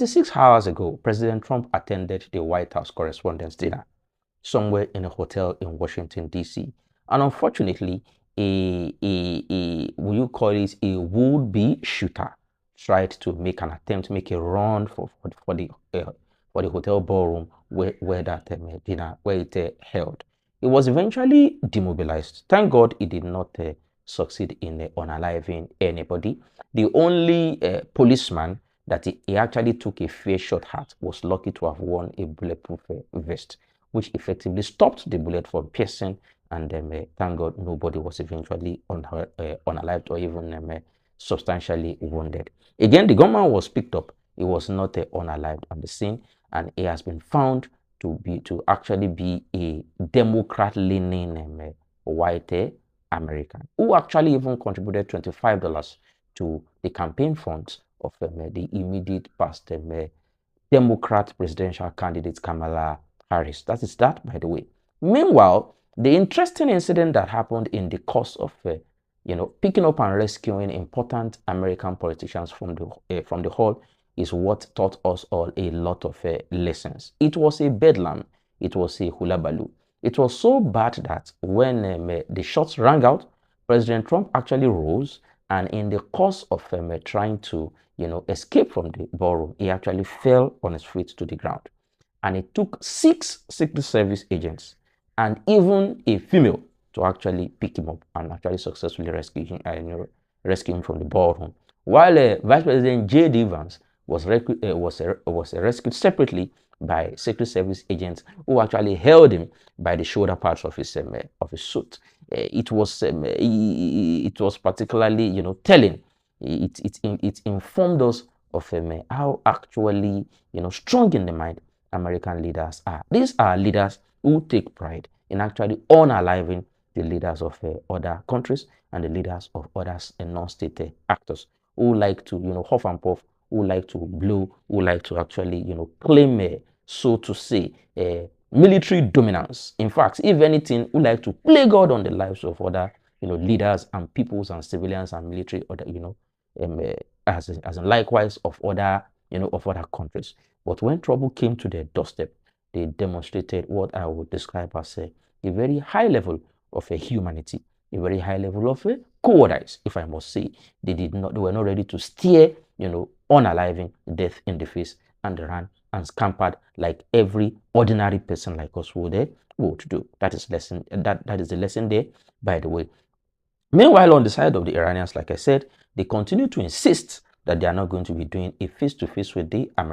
36 hours ago, President Trump attended the White House Correspondents' Dinner somewhere in a hotel in Washington, D.C. And unfortunately, will you call it a would-be shooter, tried to make an attempt, make a run for the hotel ballroom where that dinner held. It was eventually demobilized. Thank God it did not succeed in unaliving anybody. The only policeman that he actually took a fair shot at was lucky to have worn a bulletproof vest, which effectively stopped the bullet from piercing, and thank God nobody was eventually unalived or even substantially wounded. Again, the gunman was picked up. He was not unalived on the scene, and he has been found to actually be a Democrat-leaning white American who actually even contributed $25 to the campaign funds of the immediate past Democrat presidential candidate Kamala Harris. That is that, by the way. Meanwhile, the interesting incident that happened in the course of picking up and rescuing important American politicians from the hall is what taught us all a lot of lessons. It was a bedlam. It was a hulabaloo. It was so bad that when the shots rang out, President Trump actually rose, and in the course of trying to escape from the ballroom, he actually fell on his feet to the ground. And it took 6 Secret Service agents and even a female to actually pick him up and actually successfully rescue him from the ballroom. While Vice President J.D. Vance was rescued separately by Secret Service agents who actually held him by the shoulder parts of his suit. It was particularly telling. It informed us of how actually strong in the mind American leaders are. These are leaders who take pride in actually unaliving the leaders of other countries and the leaders of other non-state actors who like to huff and puff, who like to blow, who like to actually claim so to say military dominance. In fact, if anything, who like to play God on the lives of other leaders and peoples and civilians and military other as in likewise of other of other countries. But when trouble came to their doorstep, they demonstrated what I would describe as a very high level of humanity, a very high level of cowardice, if I must say. They were not ready to stare unaliving death in the face, and they ran and scampered like every ordinary person like us would do. That is the lesson there, by the way. Meanwhile, on the side of the Iranians, like I said, they continue to insist that they are not going to be doing a face-to-face with the Americans.